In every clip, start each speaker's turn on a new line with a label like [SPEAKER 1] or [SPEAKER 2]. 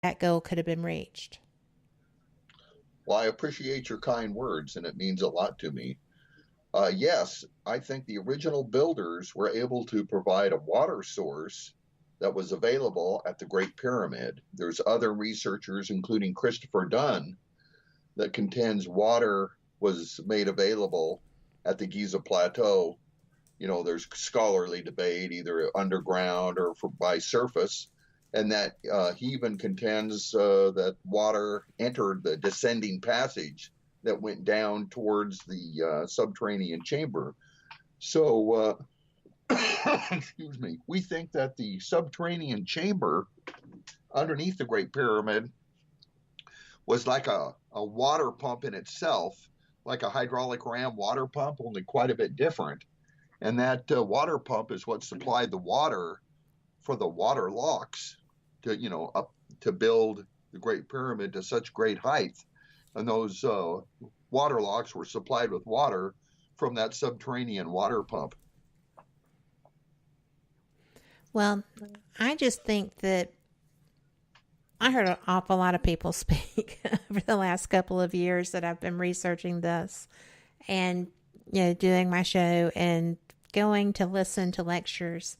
[SPEAKER 1] that goal could have been reached?
[SPEAKER 2] Well, I appreciate your kind words, and it means a lot to me. Yes, I think the original builders were able to provide a water source that was available at the Great Pyramid. There's other researchers, including Christopher Dunn, that contends water was made available at the Giza Plateau. You know, there's scholarly debate, either underground or by surface, and that he even contends that water entered the descending passage that went down towards the subterranean chamber. So, excuse me, we think that the subterranean chamber underneath the Great Pyramid was like a water pump in itself, like a hydraulic ram water pump, only quite a bit different. And that water pump is what supplied the water for the water locks to, up to build the Great Pyramid to such great height. And those water locks were supplied with water from that subterranean water pump.
[SPEAKER 1] Well, I just think that I heard an awful lot of people speak over the last couple of years that I've been researching this and, doing my show and going to listen to lectures.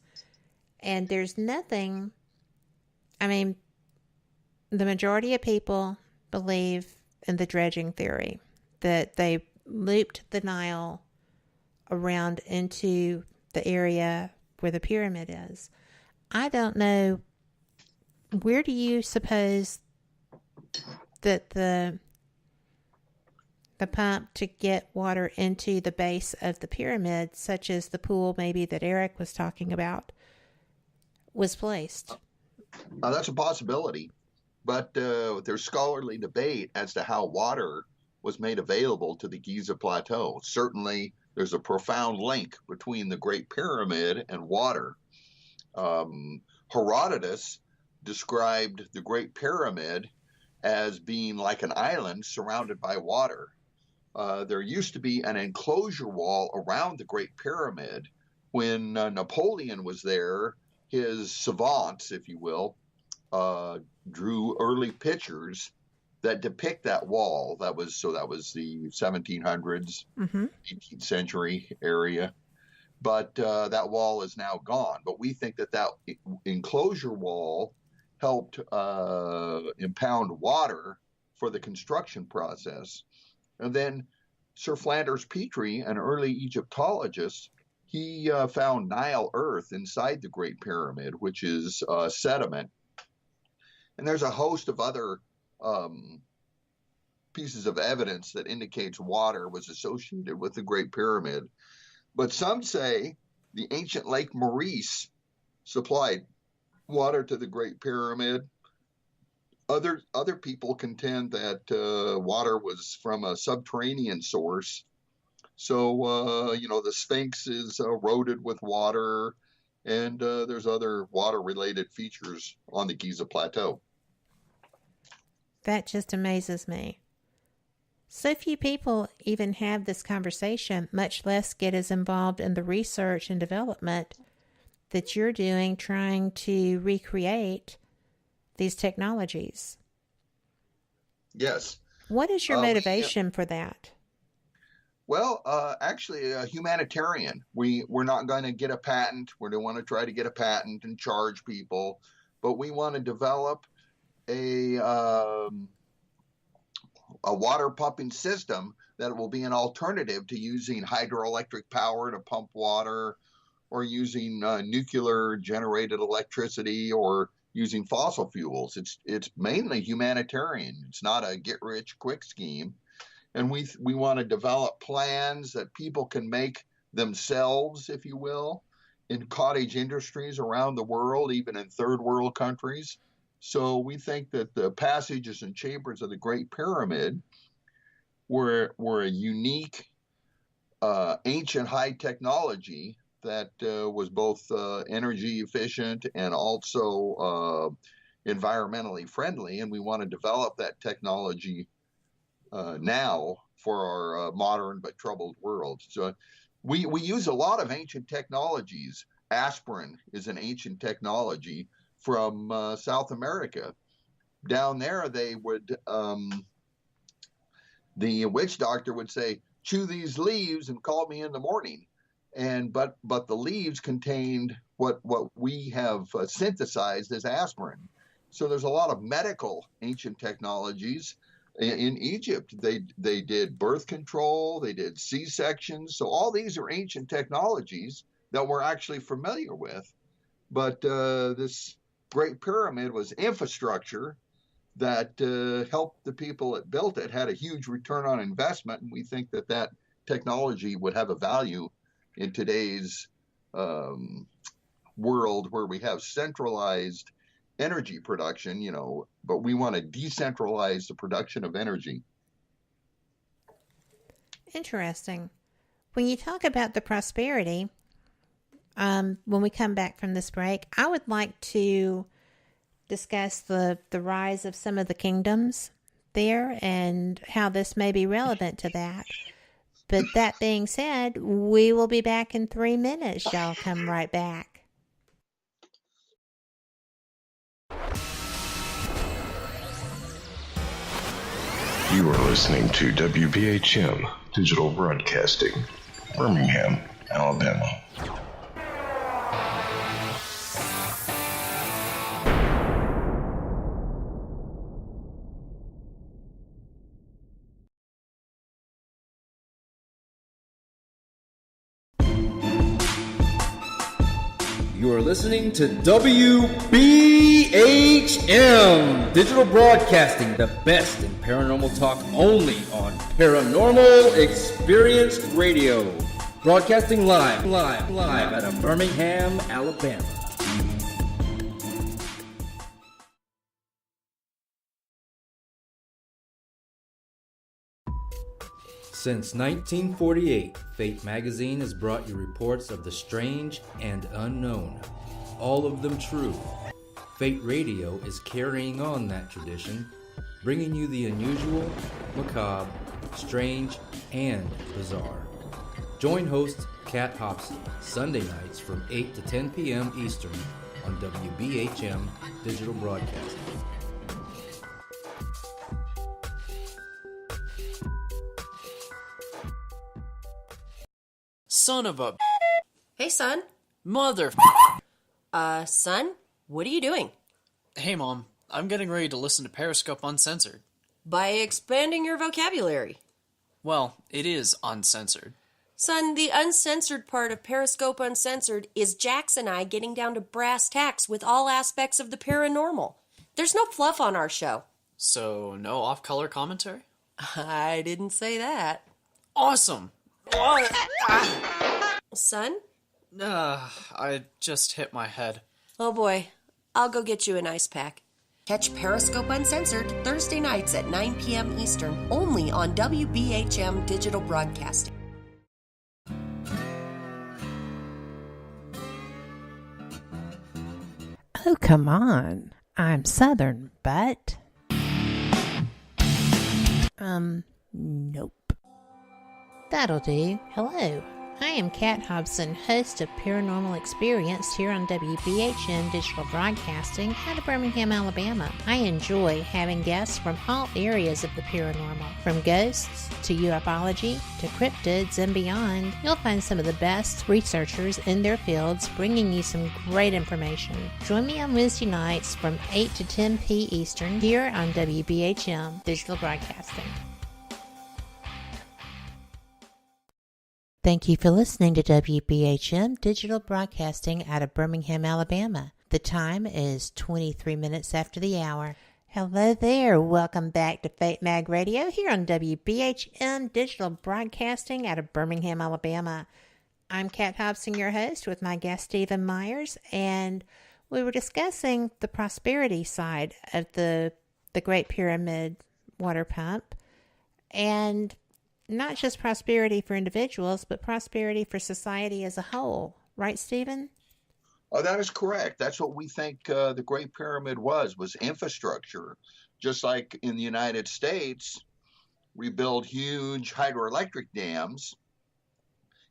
[SPEAKER 1] And there's nothing, I mean, the majority of people believe in the dredging theory, that they looped the Nile around into the area where the pyramid is. I don't know, where do you suppose that the pump to get water into the base of the pyramid, such as the pool maybe that Eric was talking about, was placed?
[SPEAKER 2] That's a possibility, but there's scholarly debate as to how water was made available to the Giza Plateau. Certainly, there's a profound link between the Great Pyramid and water. Herodotus described the Great Pyramid as being like an island surrounded by water. There used to be an enclosure wall around the Great Pyramid. When Napoleon was there, his savants, if you will, drew early pictures that depict that wall. That was the 1700s, 18th century area. But that wall is now gone. But we think that enclosure wall helped impound water for the construction process. And then Sir Flanders Petrie, an early Egyptologist, he found Nile earth inside the Great Pyramid, which is sediment. And there's a host of other pieces of evidence that indicates water was associated with the Great Pyramid. But some say the ancient Lake Maurice supplied water to the Great Pyramid. Other people contend that water was from a subterranean source. So, the Sphinx is eroded with water, and there's other water-related features on the Giza Plateau.
[SPEAKER 1] That just amazes me. So few people even have this conversation, much less get as involved in the research and development that you're doing, trying to recreate these technologies.
[SPEAKER 2] Yes.
[SPEAKER 1] What is your motivation for that?
[SPEAKER 2] Well, actually, a humanitarian. We're not going to get a patent. We don't want to try to get a patent and charge people, but we want to develop a water pumping system that will be an alternative to using hydroelectric power to pump water, or using nuclear generated electricity, or using fossil fuels. It's mainly humanitarian. It's not a get rich quick scheme. And we want to develop plans that people can make themselves, if you will, in cottage industries around the world, even in third world countries. So we think that the passages and chambers of the Great Pyramid were a unique ancient high technology that was both energy efficient and also environmentally friendly. And we want to develop that technology now for our modern but troubled world. So we use a lot of ancient technologies. Aspirin is an ancient technology from South America. down there, they would, the witch doctor would say, chew these leaves and call me in the morning. But the leaves contained what we have synthesized as aspirin. So there's a lot of medical ancient technologies in Egypt. They did birth control, they did C-sections. So all these are ancient technologies that we're actually familiar with. But this Great Pyramid was infrastructure that helped the people that built it, had a huge return on investment, and we think that that technology would have a value in today's world where we have centralized energy production, but we want to decentralize the production of energy.
[SPEAKER 1] Interesting. When you talk about the prosperity, when we come back from this break, I would like to discuss the rise of some of the kingdoms there and how this may be relevant to that. But that being said, we will be back in 3 minutes. Y'all come right back.
[SPEAKER 3] You are listening to WBHM Digital Broadcasting, Birmingham, Alabama.
[SPEAKER 4] You are listening to WBHM Digital Broadcasting, the best in paranormal talk, only on Paranormal Experience Radio. Broadcasting live out of Birmingham, Alabama. Since 1948, Fate Magazine has brought you reports of the strange and unknown, all of them true. Fate Radio is carrying on that tradition, bringing you the unusual, macabre, strange, and bizarre. Join host Kat Hobson Sunday nights from 8 to 10 p.m. Eastern on WBHM Digital Broadcasting.
[SPEAKER 5] Son of a...
[SPEAKER 6] Hey, son.
[SPEAKER 5] Mother...
[SPEAKER 6] Son? What are you doing?
[SPEAKER 5] Hey, Mom. I'm getting ready to listen to Periscope Uncensored.
[SPEAKER 6] By expanding your vocabulary.
[SPEAKER 5] Well, it is uncensored.
[SPEAKER 6] Son, the uncensored part of Periscope Uncensored is Jax and I getting down to brass tacks with all aspects of the paranormal. There's no fluff on our show.
[SPEAKER 5] So, no off-color commentary?
[SPEAKER 6] I didn't say that.
[SPEAKER 5] Awesome!
[SPEAKER 6] Son?
[SPEAKER 5] I just hit my head.
[SPEAKER 6] Oh boy, I'll go get you an ice pack. Catch Periscope Uncensored Thursday nights at 9 p.m. Eastern, only on WBHM Digital Broadcasting.
[SPEAKER 1] Oh, come on. I'm Southern, but... Nope. That'll do. Hello. I am Kat Hobson, host of Paranormal Experience here on WBHM Digital Broadcasting out of Birmingham, Alabama. I enjoy having guests from all areas of the paranormal, from ghosts to ufology to cryptids and beyond. You'll find some of the best researchers in their fields bringing you some great information. Join me on Wednesday nights from 8 to 10 p. Eastern here on WBHM Digital Broadcasting. Thank you for listening to WBHM Digital Broadcasting out of Birmingham, Alabama. The time is 23 minutes after the hour. Hello there. Welcome back to Fate Mag Radio here on WBHM Digital Broadcasting out of Birmingham, Alabama. I'm Kat Hobson, your host, with my guest Stephen Myers, and we were discussing the prosperity side of the Great Pyramid water pump, and not just prosperity for individuals, but prosperity for society as a whole. Right, Stephen?
[SPEAKER 2] Oh, that is correct. That's what we think the Great Pyramid was infrastructure. Just like in the United States, we build huge hydroelectric dams.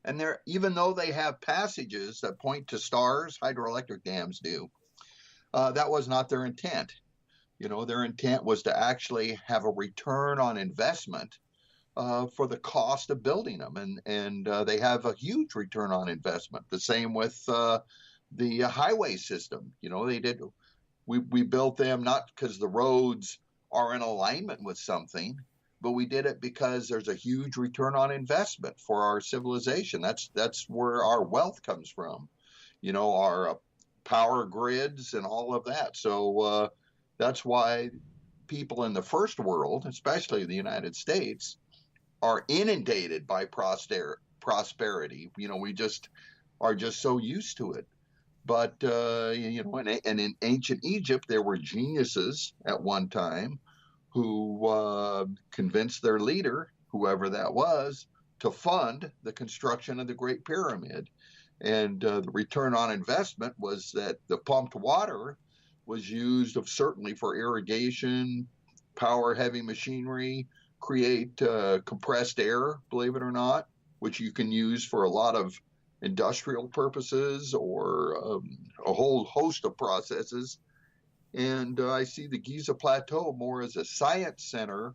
[SPEAKER 2] And even though they have passages that point to stars, hydroelectric dams do, that was not their intent. Their intent was to actually have a return on investment for the cost of building them, and they have a huge return on investment. The same with the highway system. We built them not because the roads are in alignment with something, but we did it because there's a huge return on investment for our civilization. That's where our wealth comes from, our power grids and all of that. So that's why people in the first world, especially the United States, are inundated by prosperity. We just are just so used to it. But and in ancient Egypt, there were geniuses at one time who convinced their leader, whoever that was, to fund the construction of the Great Pyramid. And the return on investment was that the pumped water was used certainly for irrigation, power heavy machinery, create compressed air, believe it or not, which you can use for a lot of industrial purposes or a whole host of processes. And I see the Giza Plateau more as a science center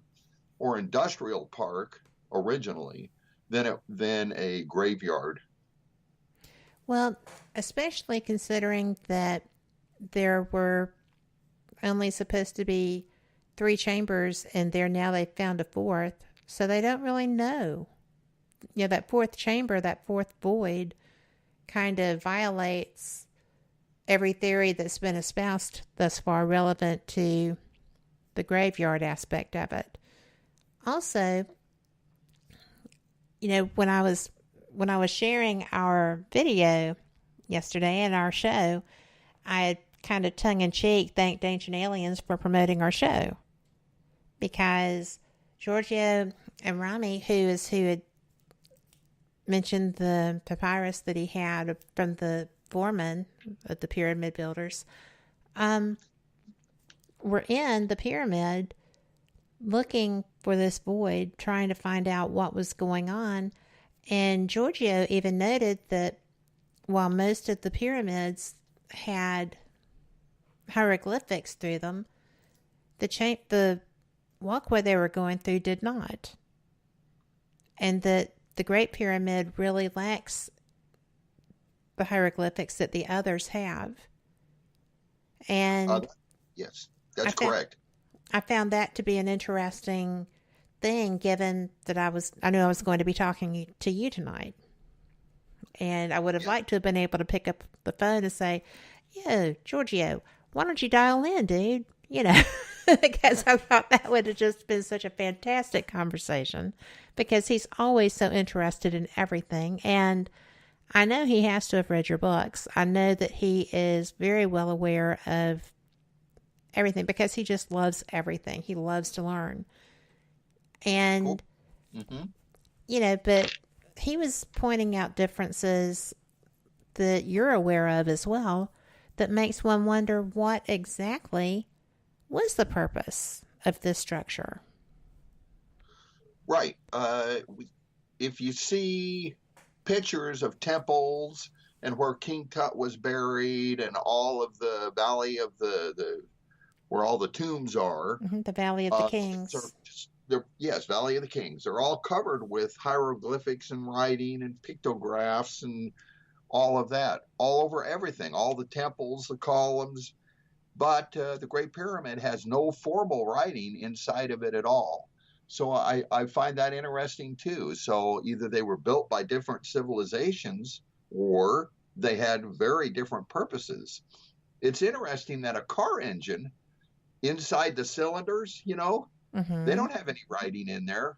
[SPEAKER 2] or industrial park originally than a graveyard.
[SPEAKER 1] Well, especially considering that there were only supposed to be 3 chambers, and now they've found a 4th, so they don't really know. That 4th chamber, that 4th void, kind of violates every theory that's been espoused thus far relevant to the graveyard aspect of it. Also, when I was sharing our video yesterday in our show, I kind of tongue-in-cheek thanked Ancient Aliens for promoting our show, because Giorgio and Rami, who had mentioned the papyrus that he had from the foreman of the pyramid builders, were in the pyramid looking for this void, trying to find out what was going on. And Giorgio even noted that while most of the pyramids had hieroglyphics through them, the walkway they were going through did not. And that the Great Pyramid really lacks the hieroglyphics that the others have. And
[SPEAKER 2] yes, that's correct.
[SPEAKER 1] I found that to be an interesting thing, given that I knew I was going to be talking to you tonight. And I would have liked to have been able to pick up the phone and say, "Yo, Giorgio, why don't you dial in, dude?" Because I thought that would have just been such a fantastic conversation, because he's always so interested in everything. And I know he has to have read your books. I know that he is very well aware of everything, because he just loves everything. He loves to learn. And,
[SPEAKER 2] cool. Mm-hmm.
[SPEAKER 1] But he was pointing out differences that you're aware of as well, that makes one wonder what exactly was the purpose of this structure.
[SPEAKER 2] Right. If you see pictures of temples and where King Tut was buried and all of the valley of the where all the tombs are,
[SPEAKER 1] the Valley of the Kings.
[SPEAKER 2] Yes, Valley of the Kings. They're all covered with hieroglyphics and writing and pictographs and all of that, all over everything, all the temples, the columns. But the Great Pyramid has no formal writing inside of it at all. So I find that interesting too. So either they were built by different civilizations or they had very different purposes. It's interesting that a car engine inside the cylinders, they don't have any writing in there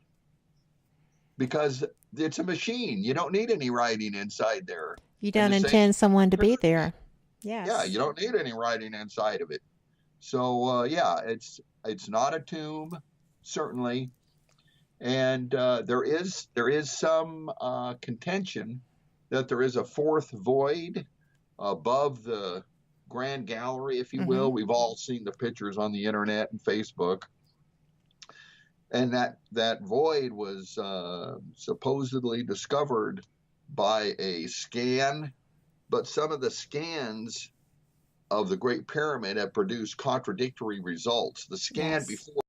[SPEAKER 2] because it's a machine. You don't need any writing inside there.
[SPEAKER 1] You don't intend someone to be there. Yes.
[SPEAKER 2] Yeah, you don't need any writing inside of it. So it's not a tomb, certainly, and there is some contention that there is a 4th void above the Grand Gallery, if you will. We've all seen the pictures on the internet and Facebook, and that void was supposedly discovered by a scan, but some of the scans of the Great Pyramid have produced contradictory results. The scan
[SPEAKER 1] Yes.
[SPEAKER 2] before